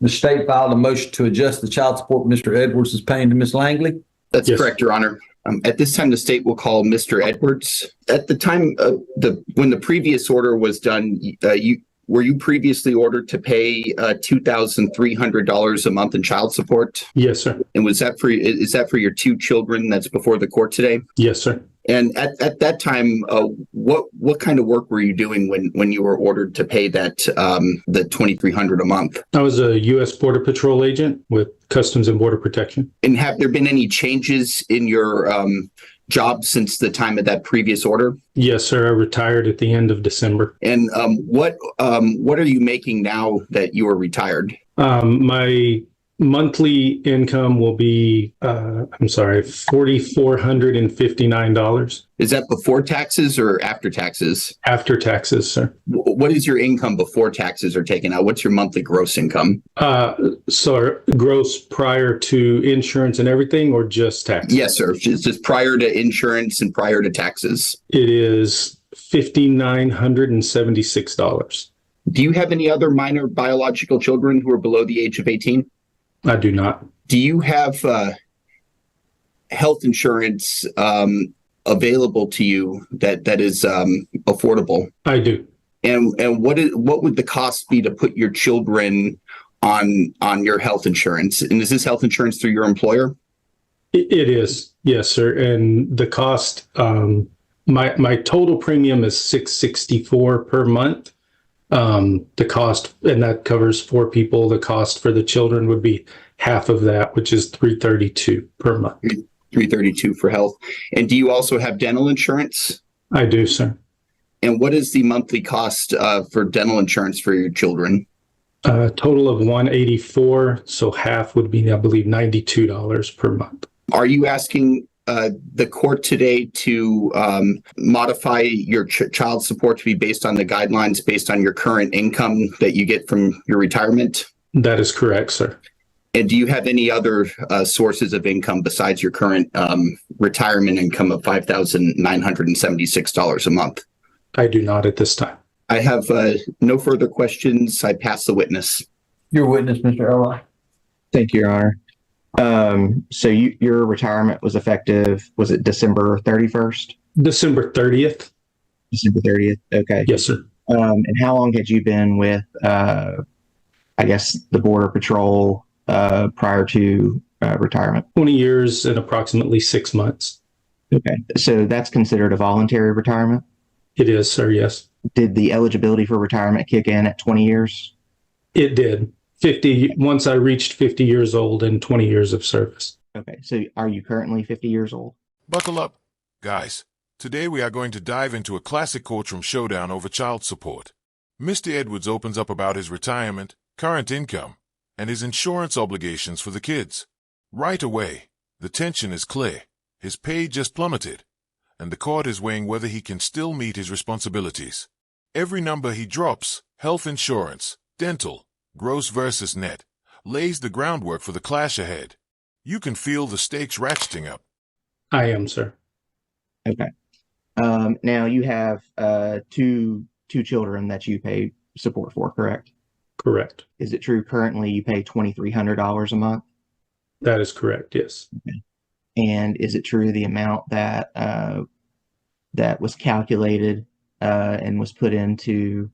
The state filed a motion to adjust the child support Mr. Edwards is paying to Ms. Langley. That's correct, Your Honor. At this time, the state will call Mr. Edwards. At the time when the previous order was done, were you previously ordered to pay $2,300 a month in child support? Yes, sir. And is that for your two children that's before the court today? Yes, sir. And at that time, what kind of work were you doing when you were ordered to pay that the $2,300 a month? I was a U.S. Border Patrol agent with Customs and Border Protection. And have there been any changes in your job since the time of that previous order? Yes, sir. I retired at the end of December. And what are you making now that you are retired? My monthly income will be, $4,459. Is that before taxes or after taxes? After taxes, sir. What is your income before taxes are taken out? What's your monthly gross income? So gross prior to insurance and everything, or just taxes? Yes, sir. Just prior to insurance and prior to taxes. It is $5,976. Do you have any other minor biological children who are below the age of 18? I do not. Do you have health insurance available to you that is affordable? I do. And what would the cost be to put your children on your health insurance? And is this health insurance through your employer? It is, yes, sir. And the cost, my total premium is $664 per month. The cost, and that covers 4 people. The cost for the children would be half of that, which is $332 per month. $332 for health. And do you also have dental insurance? I do, sir. And what is the monthly cost for dental insurance for your children? Total of $184. So half would be, I believe, $92 per month. Are you asking the court today to modify your child support to be based on the guidelines, based on your current income that you get from your retirement? That is correct, sir. And do you have any other sources of income besides your current retirement income of $5,976 a month? I do not at this time. I have no further questions. I pass the witness. Your witness, Mr. Erlai. Thank you, Your Honor. So your retirement was effective, was it December 31st? December 30th. December 30th. Okay. Yes, sir. And how long had you been with, I guess, the Border Patrol prior to retirement? 20 years and approximately 6 months. Okay. So that's considered a voluntary retirement? It is, sir. Yes. Did the eligibility for retirement kick in at 20 years? It did. 50 once I reached 50 years old and 20 years of service. Okay, so are you currently 50 years old? Buckle up, guys. Today we are going to dive into a classic courtroom showdown over child support. Mr. Edwards opens up about his retirement, current income, and his insurance obligations for the kids. Right away, the tension is clear. His pay just plummeted, and the court is weighing whether he can still meet his responsibilities. Every number he drops, health insurance, dental, gross versus net, lays the groundwork for the clash ahead. You can feel the stakes ratcheting up. I am, sir. Okay. Now you have two children that you pay support for, correct? Correct. Is it true currently you pay $2,300 a month? That is correct, yes. Okay. And is it true the amount that that was calculated and was put into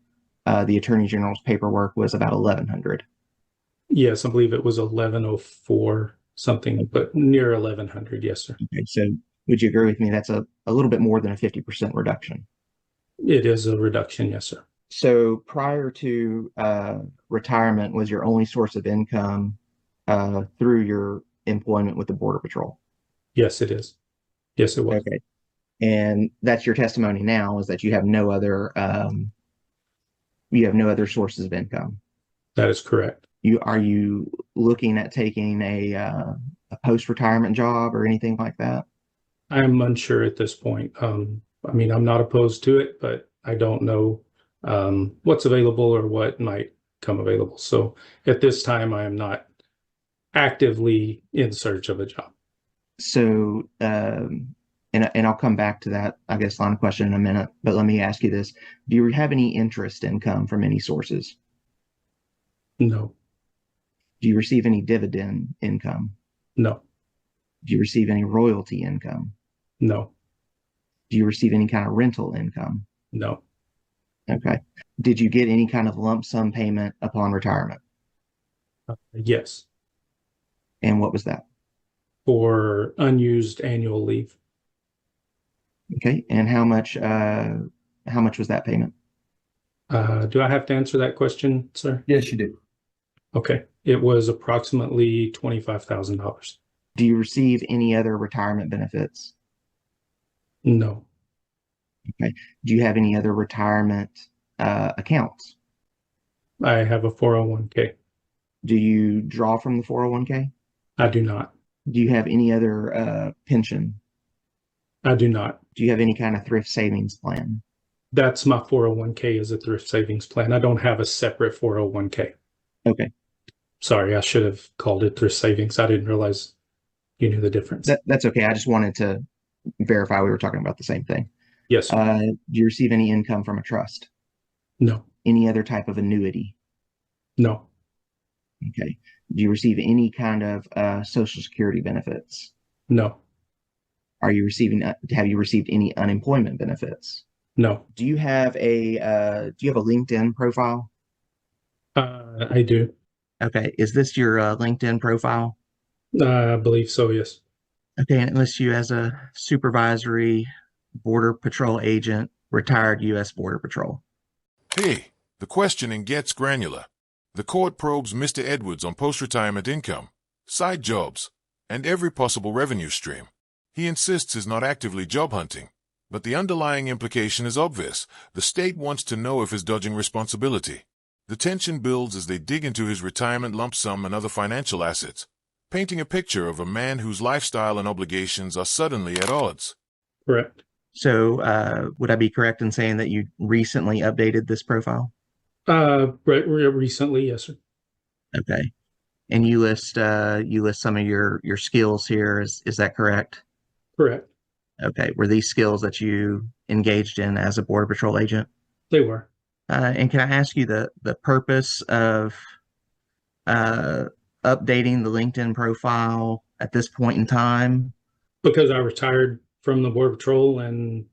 the Attorney General's paperwork was about $1,100? Yes, I believe it was 1104 something, but near 1100. Yes, sir. Okay, so would you agree with me that's a little bit more than a 50% reduction? It is a reduction, yes, sir. So prior to retirement was your only source of income through your employment with the Border Patrol? Yes, it is. Yes, it was. Okay. And that's your testimony now, is that you have no other sources of income? That is correct. Are you looking at taking a post-retirement job or anything like that? I'm unsure at this point. I mean, I'm not opposed to it, but I don't know what's available or what might come available. So at this time, I am not actively in search of a job. So, and I'll come back to that, I guess, line of question in a minute, but let me ask you this. Do you have any interest income from any sources? No. Do you receive any dividend income? No. Do you receive any royalty income? No. Do you receive any kind of rental income? No. Okay. Did you get any kind of lump sum payment upon retirement? Yes. And what was that? For unused annual leave. Okay. And how much was that payment? Do I have to answer that question, sir? Yes, you do. Okay. It was approximately $25,000. Do you receive any other retirement benefits? No. Okay. Do you have any other retirement accounts? I have a 401k. Do you draw from the 401k? I do not. Do you have any other pension? I do not. Do you have any kind of thrift savings plan? That's my 401k is a thrift savings plan. I don't have a separate 401k. Okay. Sorry, I should have called it thrift savings. I didn't realize you knew the difference. That's okay. I just wanted to verify we were talking about the same thing. Yes, sir. Do you receive any income from a trust? No. Any other type of annuity? No. Okay. Do you receive any kind of Social Security benefits? No. Have you received any unemployment benefits? No. Do you have a LinkedIn profile? I do. Okay. Is this your LinkedIn profile? I believe so, yes. Okay. And it lists you as a supervisory Border Patrol agent, retired U.S. Border Patrol. Hey, the questioning gets granular. The court probes Mr. Edwards on post-retirement income, side jobs, and every possible revenue stream. He insists he's not actively job hunting, but the underlying implication is obvious. The state wants to know if he's dodging responsibility. The tension builds as they dig into his retirement lump sum and other financial assets, painting a picture of a man whose lifestyle and obligations are suddenly at odds. Correct. So would I be correct in saying that you recently updated this profile? Recently, yes, sir. Okay. And you list some of your skills here. Is that correct? Correct. Okay. Were these skills that you engaged in as a Border Patrol agent? They were. And can I ask you the purpose of updating the LinkedIn profile at this point in time? Because I retired from the Border Patrol, and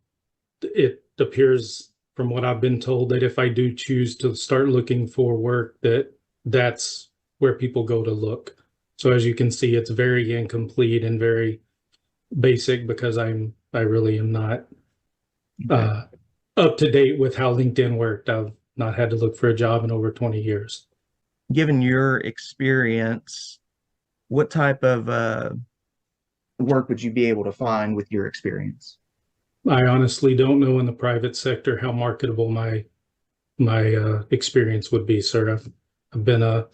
it appears from what I've been told that if I do choose to start looking for work, that's where people go to look. So as you can see, it's very incomplete and very basic because I really am not up to date with how LinkedIn worked. I've not had to look for a job in over 20 years. Given your experience, what type of work would you be able to find with your experience? I honestly don't know in the private sector how marketable my experience would be, sir. I've been a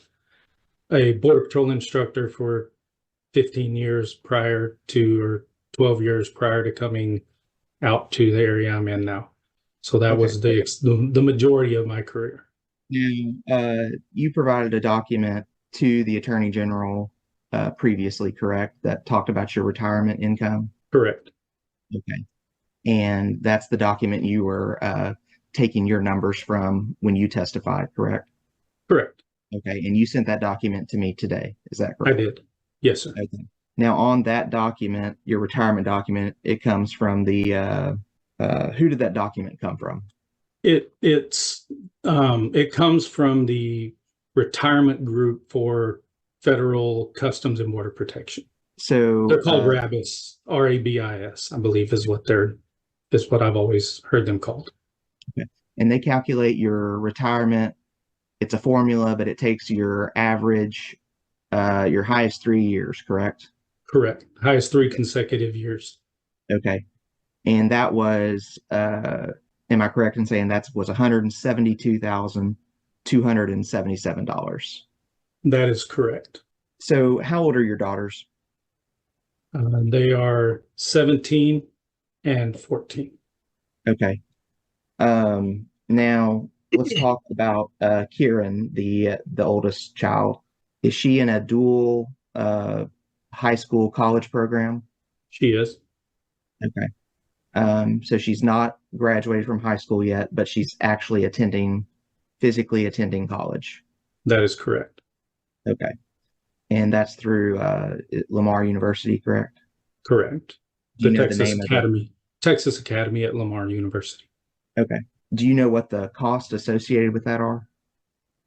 Border Patrol instructor for 15 years prior to, or 12 years prior to coming out to the area I'm in now. So that was the majority of my career. You provided a document to the Attorney General previously, correct? That talked about your retirement income? Correct. Okay. And that's the document you were taking your numbers from when you testified, correct? Correct. Okay. And you sent that document to me today. Is that correct? I did. Yes, sir. Okay. Now, on that document, your retirement document, it comes from the who did that document come from? It comes from the retirement group for Federal Customs and Border Protection. So they're called RABIS, RABIS, I believe is what I've always heard them called. Okay. And they calculate your retirement. It's a formula, but it takes your average, your highest 3 years, correct? Correct. Highest 3 consecutive years. Okay. And that was, am I correct in saying that was $172,277? That is correct. So how old are your daughters? They are 17 and 14. Okay. Now let's talk about Kieran, the oldest child. Is she in a dual high school college program? She is. Okay. So she's not graduated from high school yet, but she's actually physically attending college. That is correct. Okay. And that's through Lamar University, correct? Correct. Do you The know the name of it? Texas Academy at Lamar University. Okay. Do you know what the costs associated with that are?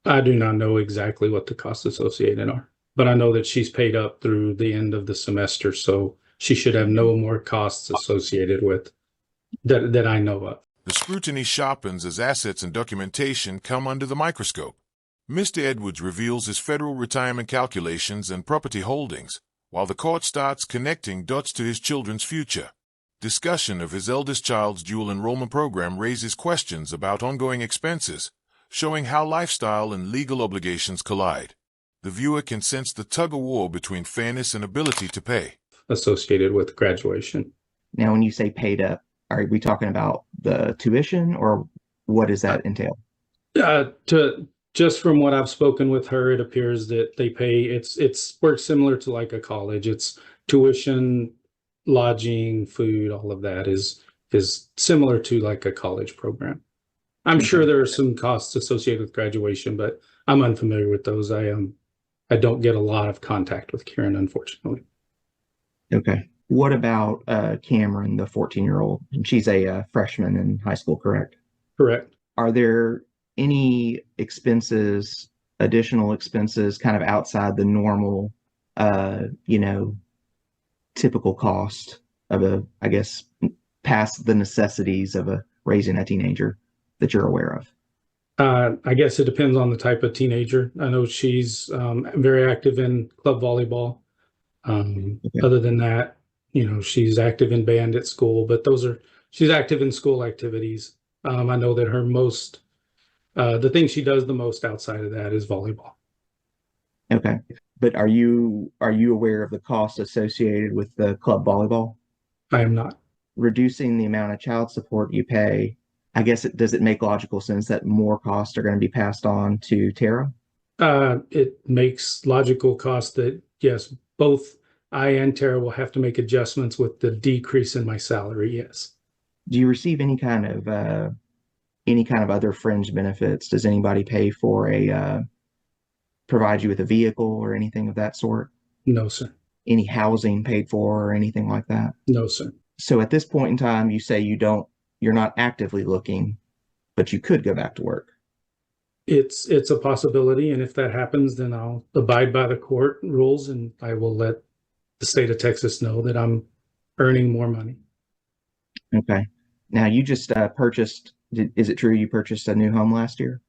I do not know exactly what the costs associated are, but I know that she's paid up through the end of the semester, so she should have no more costs associated with that I know of. The scrutiny sharpens as assets and documentation come under the microscope. Mr. Edwards reveals his federal retirement calculations and property holdings, while the court starts connecting dots to his children's future. Discussion of his eldest child's dual enrollment program raises questions about ongoing expenses, showing how lifestyle and legal obligations collide. The viewer can sense the tug-of-war between fairness and ability to pay. Associated with graduation. Now, when you say paid up, are we talking about the tuition, or what does that entail? Just from what I've spoken with her, it appears that they pay. It's works similar to like a college. It's tuition, lodging, food, all of that is similar to like a college program. I'm sure there are some costs associated with graduation, but I'm unfamiliar with those. I don't get a lot of contact with Karen, unfortunately. Okay. What about Cameron, the 14-year-old? And she's a freshman in high school, correct? Correct. Are there any expenses, additional expenses, kind of outside the normal, typical cost of I guess, past the necessities of raising a teenager that you're aware of? I guess it depends on the type of teenager. I know she's very active in club volleyball. Okay. Other than that, she's active in band at school, but she's active in school activities. I know that her the thing she does the most outside of that is volleyball. Okay. But are you aware of the cost associated with the club volleyball? I am not. Reducing the amount of child support you pay, I guess does it make logical sense that more costs are going to be passed on to Tara? It makes logical cost that, yes, both I and Tara will have to make adjustments with the decrease in my salary, yes. Do you receive any kind of other fringe benefits? Does anybody pay for provide you with a vehicle or anything of that sort? No, sir. Any housing paid for or anything like that? No, sir. So at this point in time, you say you're not actively looking, but you could go back to work. It's a possibility, and if that happens, then I'll abide by the court rules, and I will let the state of Texas know that I'm earning more money. Okay. Now, you just purchased, is it true you purchased a new home last year?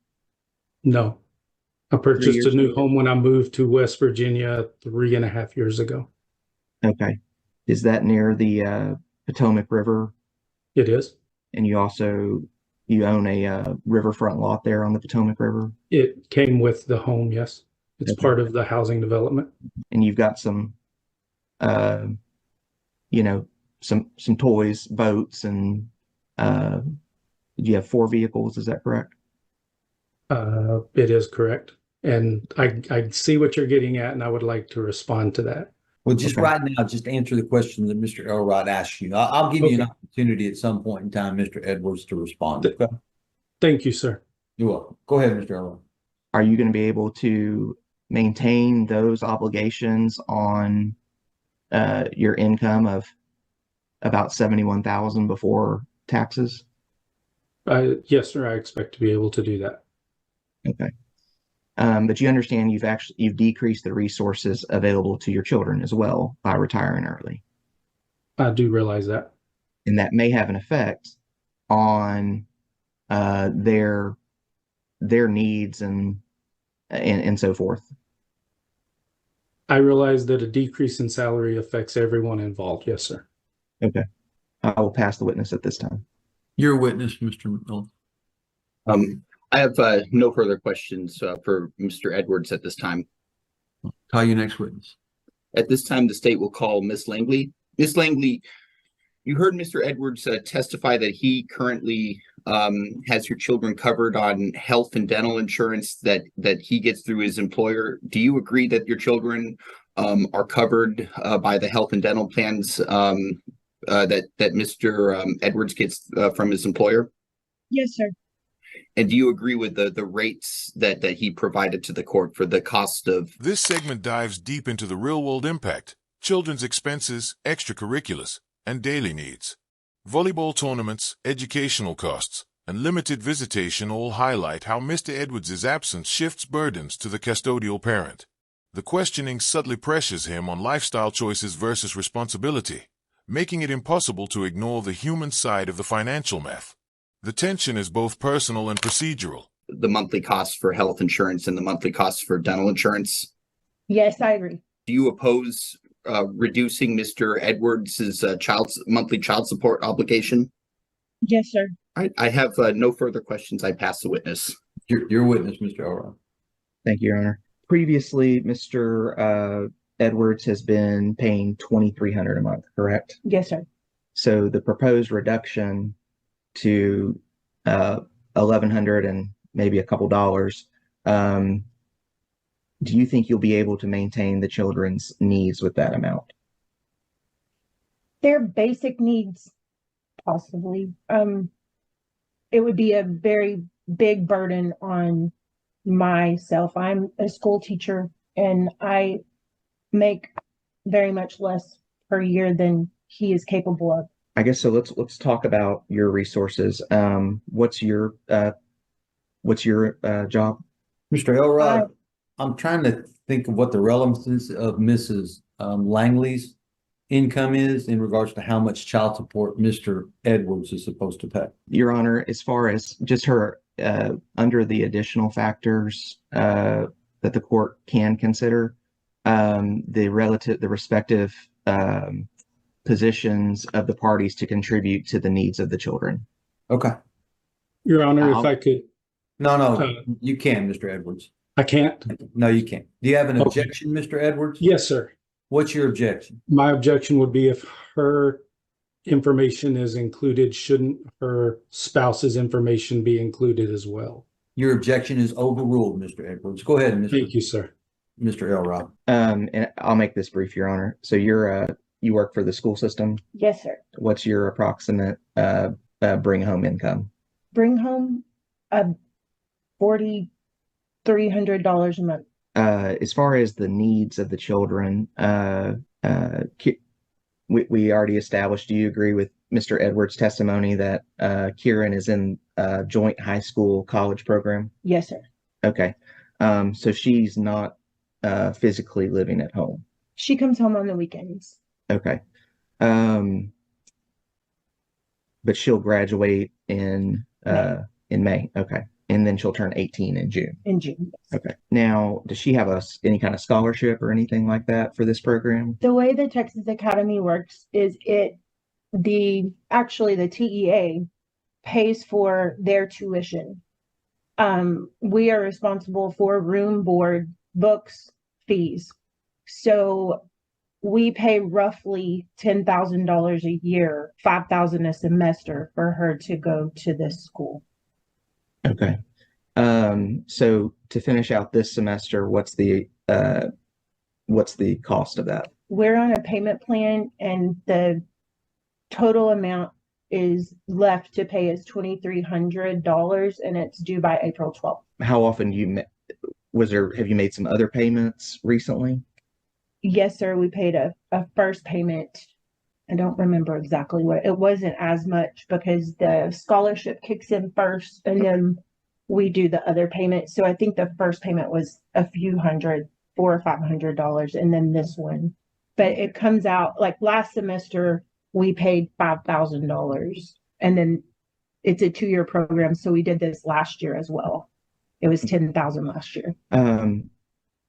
No. I purchased a new home when I moved to West Virginia 3.5 years ago. Okay. Is that near the Potomac River? It is. And you own a riverfront lot there on the Potomac River? It came with the home, yes. It's part of the housing development. And you've got some, some toys, boats, and you have 4 vehicles, is that correct? It is correct. And I see what you're getting at, and I would like to respond to that. Well, just right now, just answer the question that Mr. Elrod asked you. I'll give you an opportunity at some point in time, Mr. Edwards, to respond. Okay? Thank you, sir. You're welcome. Go ahead, Mr. Elrod. Are you going to be able to maintain those obligations on your income of about $71,000 before taxes? Yes, sir. I expect to be able to do that. Okay. But you understand you've decreased the resources available to your children as well by retiring early. I do realize that. And that may have an effect on their needs and so forth. I realize that a decrease in salary affects everyone involved. Yes, sir. Okay. I will pass the witness at this time. You're a witness, Mr. McMillan. I have no further questions for Mr. Edwards at this time. Call your next witness. At this time, the state will call Ms. Langley. Ms. Langley, you heard Mr. Edwards testify that he currently has your children covered on health and dental insurance that he gets through his employer. Do you agree that your children are covered by the health and dental plans that Mr. Edwards gets from his employer? Yes, sir. And do you agree with the rates that he provided to the court for the cost of? This segment dives deep into the real-world impact, children's expenses, extracurriculars, and daily needs. Volleyball tournaments, educational costs, and limited visitation all highlight how Mr. Edwards' absence shifts burdens to the custodial parent. The questioning subtly pressures him on lifestyle choices versus responsibility, making it impossible to ignore the human side of the financial math. The tension is both personal and procedural. The monthly costs for health insurance and the monthly costs for dental insurance. Yes, I agree. Do you oppose reducing Mr. Edwards' monthly child support obligation? Yes, sir. I have no further questions. I pass the witness. Your witness, Mr. Elrod. Thank you, Your Honor. Previously, Mr. Edwards has been paying $2,300 a month, correct? Yes, sir. So the proposed reduction to $1,100 and maybe a couple dollars, do you think you'll be able to maintain the children's needs with that amount? Their basic needs, possibly. It would be a very big burden on myself. I'm a school teacher and I make very much less per year than he is capable of. I guess so. Let's talk about your resources. What's your job? Mr. Elrod, I'm trying to think of what the relevance of Mrs. Langley's income is in regards to how much child support Mr. Edwards is supposed to pay. Your Honor, as far as just her under the additional factors that the court can consider, the respective positions of the parties to contribute to the needs of the children. Okay. Your Honor, if I could, No, you can, Mr. Edwards. I can't. No, you can't. Do you have an Okay. objection, Mr. Edwards? Yes, sir. What's your objection? My objection would be if her information is included, shouldn't her spouse's information be included as well? Your objection is overruled, Mr. Edwards. Go ahead, Thank you, sir. Mr. Elrod. And I'll make this brief, Your Honor. So you work for the school system. Yes, sir. What's your approximate bring home income? Bring home $4,300 a month. As far as the needs of the children, we already established, do you agree with Mr. Edwards' testimony that Kieran is in a joint high school college program? Yes, sir. Okay. So she's not physically living at home. She comes home on the weekends. Okay. But she'll graduate in May. Okay. And then she'll turn 18 in June. In June. Okay. Now, does she have any kind of scholarship or anything like that for this program? The way the Texas Academy works is the TEA pays for their tuition. We are responsible for room, board, books, fees. So we pay roughly $10,000 a year, $5,000 a semester for her to go to this school. Okay. So to finish out this semester, what's the cost of that? We're on a payment plan and the total amount is left to pay is $2,300 and it's due by April 12th. How often have you made some other payments recently? Yes, sir. We paid a first payment. I don't remember exactly what it wasn't as much because the scholarship kicks in first and then we do the other payment. So I think the first payment was a few hundred, $400 or $500, and then this one. But it comes out like last semester we paid $5,000, and then it's a 2-year program. So we did this last year as well. It was $10,000 last year.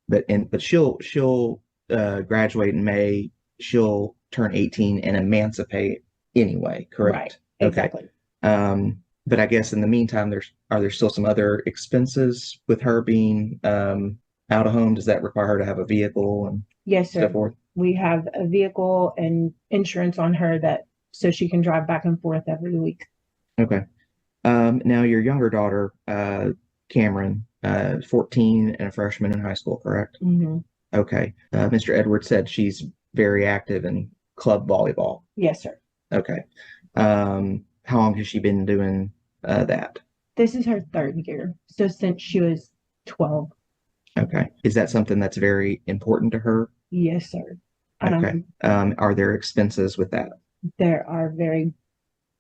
But she'll graduate in May. She'll turn 18 and emancipate anyway, correct? Right, exactly. Okay. But I guess in the meantime, are there still some other expenses with her being out of home? Does that require her to have a vehicle and Yes, sir. so forth? We have a vehicle and insurance on her so she can drive back and forth every week. Okay. Now your younger daughter, Cameron, 14 and a freshman in high school, correct? Mm-hmm. Okay. Mr. Edwards said she's very active in club volleyball. Yes, sir. Okay. How long has she been doing that? This is her third year. So since she was 12. Okay. Is that something that's very important to her? Yes, sir. Okay. Are there expenses with that? There are very,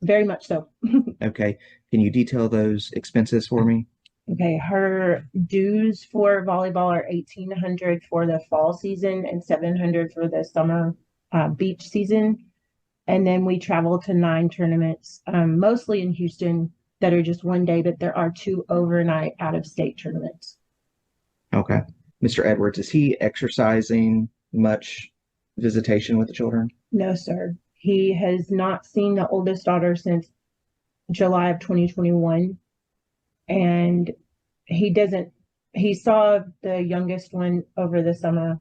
very much so. Okay. Can you detail those expenses for me? Okay, her dues for volleyball are 1,800 for the fall season and 700 for the summer beach season. And then we travel to 9 tournaments, mostly in Houston, that are just one day, but there are 2 overnight out of state tournaments. Okay. Mr. Edwards, is he exercising much visitation with the children? No, sir. He has not seen the oldest daughter since July of 2021. And he saw the youngest one over the summer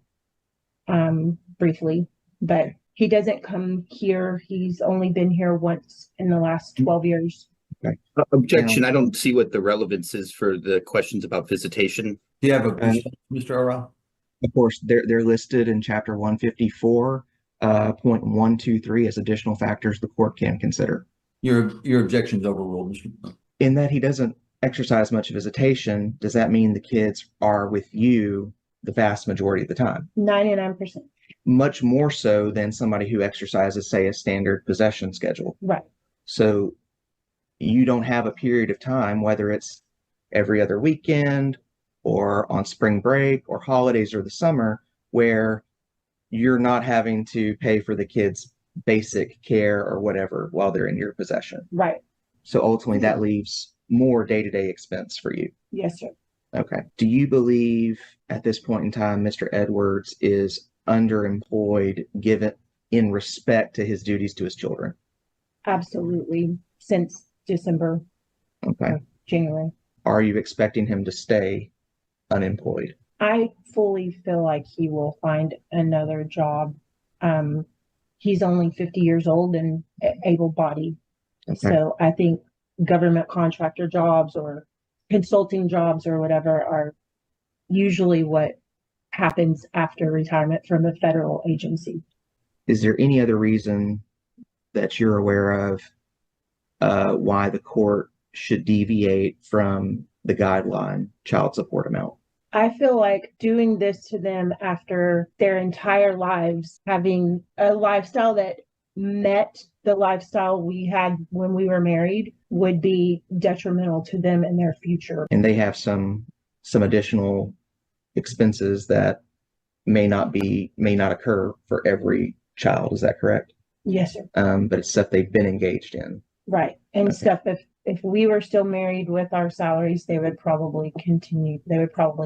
briefly, but he doesn't come here. He's only been here once in the last 12 years. Okay. Objection. I don't see what the relevance is for the questions about visitation. Do you have a question, Mr. Elrod? Of course, they're listed in chapter 154.123 as additional factors the court can consider. Your objection's overruled, Mr. In that he doesn't exercise much visitation, does that mean the kids are with you the vast majority of the time? 99%. Much more so than somebody who exercises, say, a standard possession schedule. Right. So you don't have a period of time, whether it's every other weekend or on spring break or holidays or the summer, where you're not having to pay for the kids' basic care or whatever while they're in your possession. Right. So ultimately that leaves more day-to-day expense for you. Yes, sir. Okay. Do you believe at this point in time Mr. Edwards is underemployed given in respect to his duties to his children? Absolutely. Since December, Okay. January. Are you expecting him to stay unemployed? I fully feel like he will find another job. He's only 50 years old and able-bodied. Okay. So I think government contractor jobs or consulting jobs or whatever are usually what happens after retirement from a federal agency. Is there any other reason that you're aware of why the court should deviate from the guideline child support amount? I feel like doing this to them after their entire lives, having a lifestyle that met the lifestyle we had when we were married, would be detrimental to them and their future. And they have some additional expenses that may not occur for every child. Is that correct? Yes, sir. But it's stuff they've been engaged in. Right. And Okay. stuff, if we were still married with our salaries, they would probably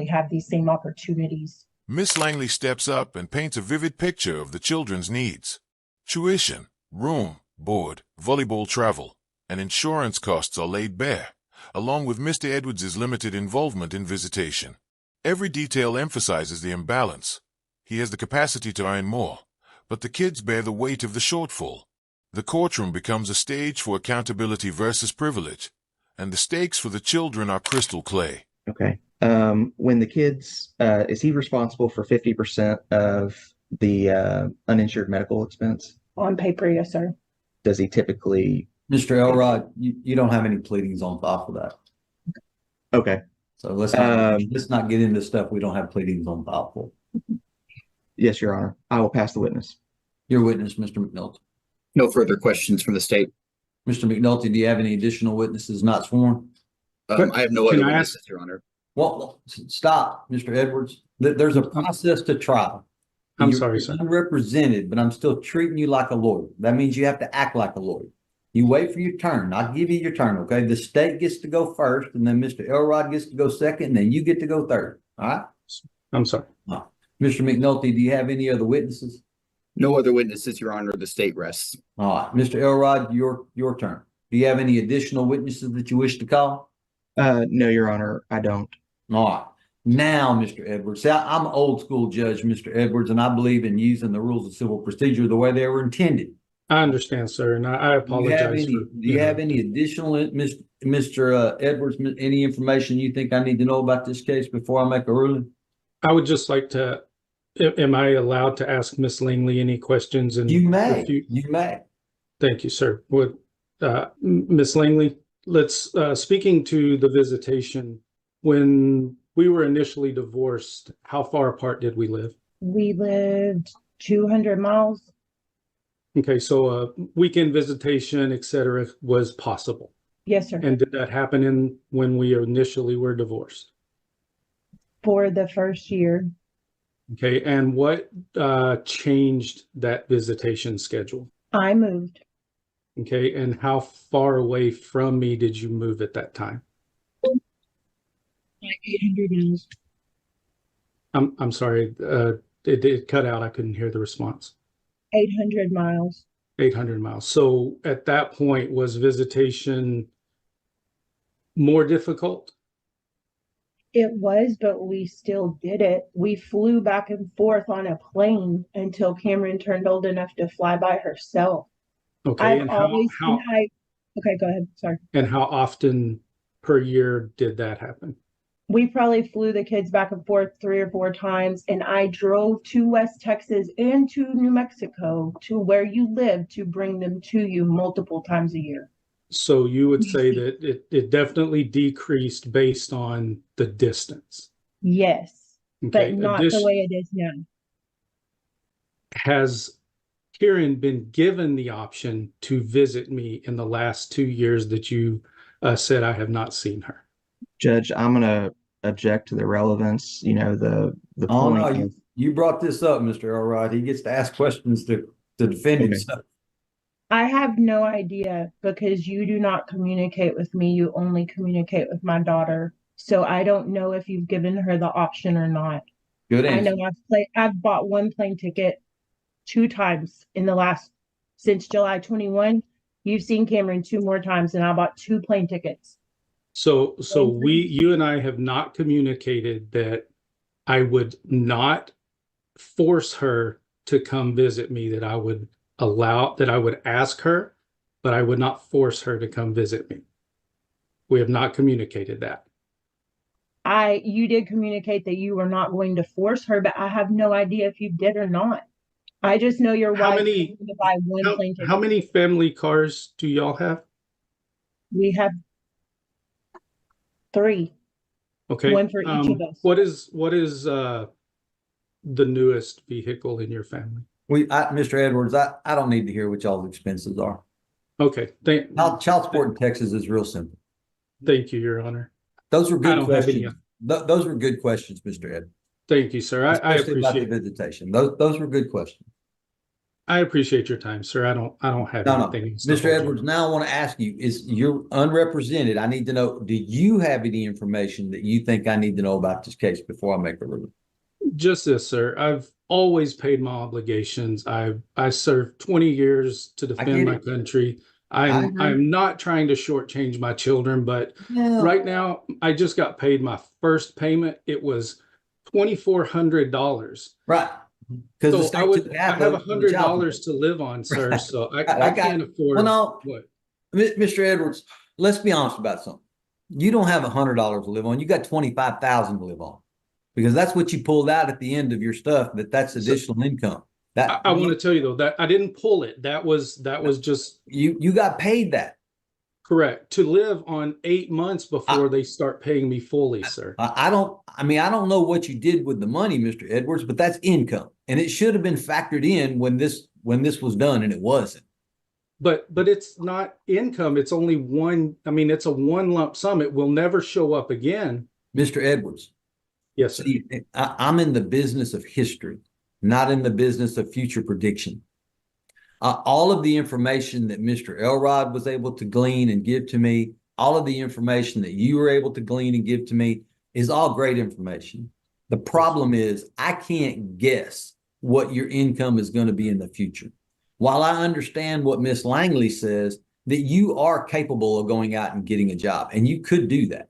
have these same opportunities. Miss Langley steps up and paints a vivid picture of the children's needs. Tuition, room, board, volleyball travel, and insurance costs are laid bare, along with Mr. Edwards' limited involvement in visitation. Every detail emphasizes the imbalance. He has the capacity to earn more, but the kids bear the weight of the shortfall. The courtroom becomes a stage for accountability versus privilege, and the stakes for the children are crystal clear. Okay. When the kids, is he responsible for 50% of the uninsured medical expense? On paper, yes, sir. Does he typically? Mr. Elrod, you don't have any pleadings on top of that. Okay. So let's not get into stuff we don't have pleadings on top of. Yes, Your Honor. I will pass the witness. Your witness, Mr. McNulty. No further questions from the state. Mr. McNulty, do you have any additional witnesses not sworn? I have no other Can I witnesses, Your Honor. Well, stop, Mr. Edwards. There's a process to trial. I'm You're sorry, sir. unrepresented, but I'm still treating you like a lawyer. That means you have to act like a lawyer. You wait for your turn. I'll give you your turn, okay? The state gets to go first, and then Mr. Elrod gets to go second, and then you get to go third. All right? I'm sorry. Mr. McNulty, do you have any other witnesses? No other witnesses, Your Honor. The state rests. All right. Mr. Elrod, your turn. Do you have any additional witnesses that you wish to call? No, Your Honor, I don't. All right. Now, Mr. Edwards, see, I'm an old school judge, Mr. Edwards, and I believe in using the rules of civil procedure the way they were intended. I understand, sir, and I apologize. Do you have any additional, Mr. Edwards, any information you think I need to know about this case before I make a ruling? I would just like to, am I allowed to ask Miss Langley any questions? And You may. You may. Thank you, sir. Would Miss Langley, let's, speaking to the visitation, when we were initially divorced, how far apart did we live? We lived 200 miles. Okay, so a weekend visitation, et cetera, was possible. Yes, sir. And did that happen when we initially were divorced? For the first year. Okay, and what changed that visitation schedule? I moved. Okay, and how far away from me did you move at that time? Like 800 miles. I'm sorry, it cut out. I couldn't hear the response. 800 miles. 800 miles. So at that point, was visitation more difficult? It was, but we still did it. We flew back and forth on a plane until Cameron turned old enough to fly by herself. Okay, I've and always, okay, go ahead. Sorry. and how often per year did that happen? We probably flew the kids back and forth 3 or 4 times, and I drove to West Texas and to New Mexico to where you live to bring them to you multiple times a year. So you would say that it definitely decreased based on the distance. Yes, Okay. but not the way it is now. Has Kieran been given the option to visit me in the last 2 years that you said I have not seen her? Judge, I'm going to object to the relevance, the Oh, point no, of, you brought this up, Mr. Elrod. He gets to ask questions to defend Okay. himself. I have no idea because you do not communicate with me. You only communicate with my daughter. So I don't know if you've given her the option or not. Good I answer. know I've bought 1 plane ticket 2 times since July 21. You've seen Cameron 2 more times, and I bought 2 plane tickets. So you and I have not communicated that I would not force her to come visit me, that I would ask her, but I would not force her to come visit me. We have not communicated that. You did communicate that you were not going to force her, but I have no idea if you did or not. I just know your wife told me to buy 1 plane ticket. How many family cars do y'all have? We have 3. Okay. 1 for each of us. What is the newest vehicle in your family? Mr. Edwards, I don't need to hear what y'all's expenses are. Okay. Child support in Texas is real simple. Thank you, Your Honor. Those were I good don't have any. questions. Those were good questions, Mr. Ed. Thank you, sir. I Especially about the appreciate visitation. Those were good questions. I appreciate your time, sir. I don't have No, anything else to Mr. hold you. Edwards, now I want to ask you, you're unrepresented. I need to know, do you have any information that you think I need to know about this case before I make a ruling? Just this, sir. I've always paid my obligations. I served 20 years to defend my country. I'm not trying to shortchange my children, but right now I just got paid my first payment. It was $2,400. Right. So I have $100 to live on, sir. Right. So I can't afford. Well, no, what? Mr. Edwards, let's be honest about something. You don't have $100 to live on. You got 25,000 to live on, because that's what you pulled out at the end of your stuff. That's additional income. That I want to tell you though, that I didn't pull it. That was just you got paid that. correct to live on 8 months before they start paying me fully, sir. I don't know what you did with the money, Mr. Edwards, but that's income, and it should have been factored in when this was done, and it wasn't. But it's not income. It's only one. I mean, it's a one lump sum. It will never show up again. Mr. Edwards. Yes, sir. See, I'm in the business of history, not in the business of future prediction. All of the information that Mr. Elrod was able to glean and give to me, all of the information that you were able to glean and give to me is all great information. The problem is I can't guess what your income is going to be in the future. While I understand what Miss Langley says, that you are capable of going out and getting a job, and you could do that.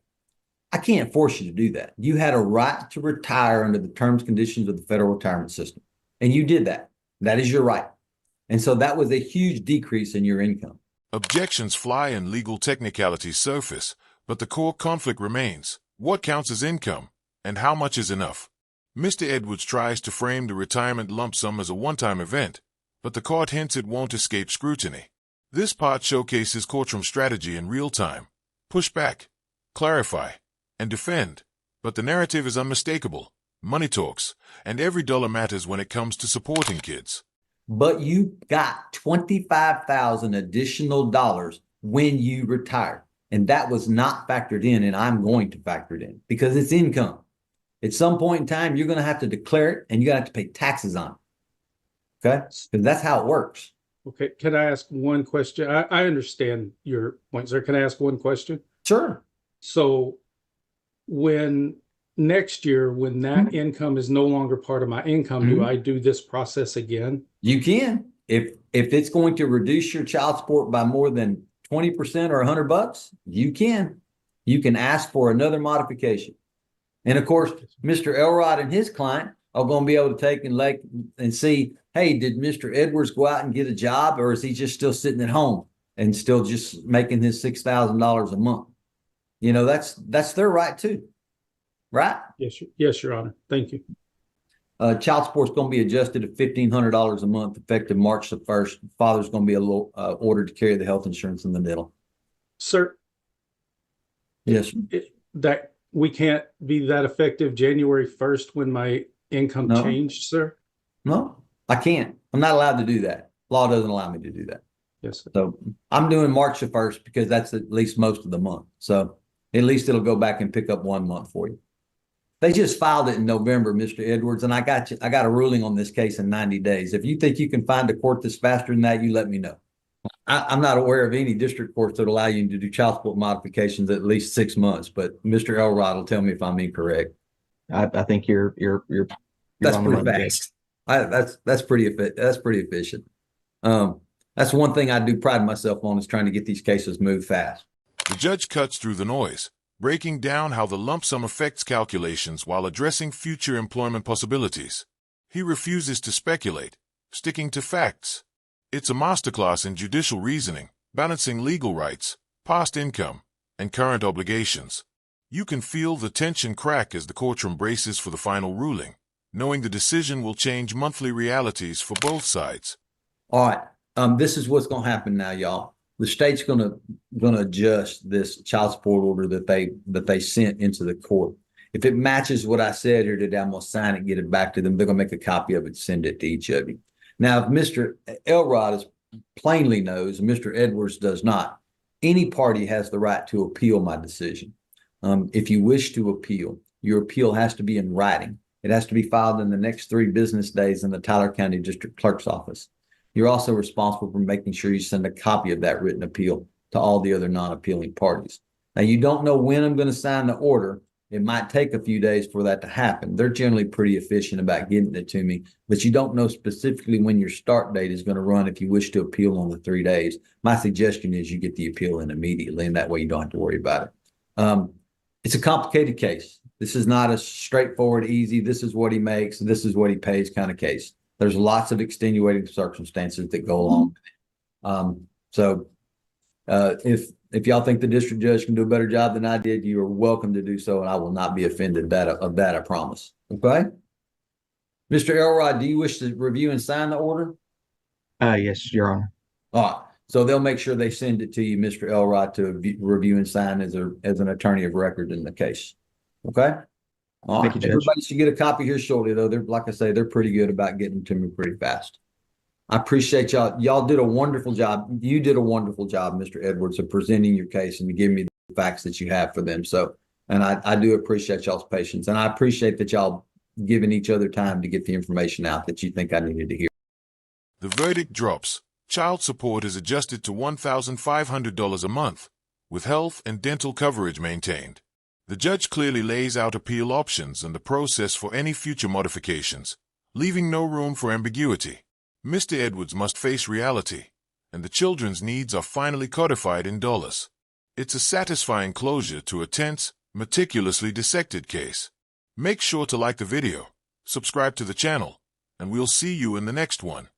I can't force you to do that. You had a right to retire under the terms and conditions of the federal retirement system, and you did that. That is your right. And so that was a huge decrease in your income. Objections fly and legal technicalities surface, but the core conflict remains. What counts as income, and how much is enough? Mr. Edwards tries to frame the retirement lump sum as a one-time event, but the court hints it won't escape scrutiny. This part showcases courtroom strategy in real time, push back, clarify, and defend, but the narrative is unmistakable. Money talks, and every dollar matters when it comes to supporting kids. But you got $25,000 additional dollars when you retire. And that was not factored in, and I'm going to factor it in because it's income. At some point in time, you're going to have to declare it and you're going to have to pay taxes on it. Okay? Because that's how it works. Okay, can I ask one question? I understand your point, sir. Can I ask one question? Sure. So when next year, when that income is no longer part of my income, do I do this process again? You can. If it's going to reduce your child support by more than 20% or $100, you can. You can ask for another modification. And of course, Mr. Elrod and his client are going to be able to take and see, hey, did Mr. Edwards go out and get a job, or is he just still sitting at home and still just making his $6,000 a month? You know, that's their right too, right? Yes, Your Honor. Thank you. Child support's going to be adjusted to $1,500 a month effective March the 1st. Father's going to be ordered to carry the health insurance in the middle. Sir, Yes. that we can't be that effective January 1st when my income changed, sir? No, I can't. I'm not allowed to do that. Law doesn't allow me to do that. Yes, sir. So I'm doing March the 1st because that's at least most of the month. So at least it'll go back and pick up 1 month for you. They just filed it in November, Mr. Edwards, and I got a ruling on this case in 90 days. If you think you can find a court that's faster than that, you let me know. I'm not aware of any district courts that allow you to do child support modifications at least 6 months, but Mr. Elrod will tell me if I'm incorrect. I think you're That's on the pretty money, fast. That's pretty efficient. That's one thing I do pride myself on, is trying to get these cases moved fast. The judge cuts through the noise, breaking down how the lump sum affects calculations while addressing future employment possibilities. He refuses to speculate, sticking to facts. It's a masterclass in judicial reasoning, balancing legal rights, past income, and current obligations. You can feel the tension crack as the courtroom braces for the final ruling, knowing the decision will change monthly realities for both sides. All right. This is what's going to happen now, y'all. The state's going to adjust this child support order that they sent into the court. If it matches what I said here today, I'm going to sign it, get it back to them. They're going to make a copy of it, send it to each of you. Now, if Mr. Elrod plainly knows, and Mr. Edwards does not, any party has the right to appeal my decision. If you wish to appeal, your appeal has to be in writing. It has to be filed in the next 3 business days in the Tyler County District Clerk's office. You're also responsible for making sure you send a copy of that written appeal to all the other non-appealing parties. Now, you don't know when I'm going to sign the order. It might take a few days for that to happen. They're generally pretty efficient about getting it to me, but you don't know specifically when your start date is going to run if you wish to appeal on the 3 days. My suggestion is you get the appeal in immediately, and that way you don't have to worry about it. It's a complicated case. This is not a straightforward, easy, this is what he makes, this is what he pays kind of case. There's lots of extenuating circumstances that go along with it. If y'all think the district judge can do a better job than I did, you are welcome to do so, and I will not be offended of that, I promise. Okay? Mr. Elrod, do you wish to review and sign the order? Yes, Your Honor. All right. So they'll make sure they send it to you, Mr. Elrod, to review and sign as an attorney of record in the case. Okay? All right. Thank you, Judge. Everybody should get a copy here shortly, though. Like I say, they're pretty good about getting to me pretty fast. I appreciate y'all. Y'all did a wonderful job. You did a wonderful job, Mr. Edwards, of presenting your case and giving me the facts that you have for them. So, and I do appreciate y'all's patience, and I appreciate that y'all giving each other time to get the information out that you think I needed to hear. The verdict drops. Child support is adjusted to $1,500 a month, with health and dental coverage maintained. The judge clearly lays out appeal options and the process for any future modifications, leaving no room for ambiguity. Mr. Edwards must face reality, and the children's needs are finally codified in dollars. It's a satisfying closure to a tense, meticulously dissected case. Make sure to like the video, subscribe to the channel, and we'll see you in the next one.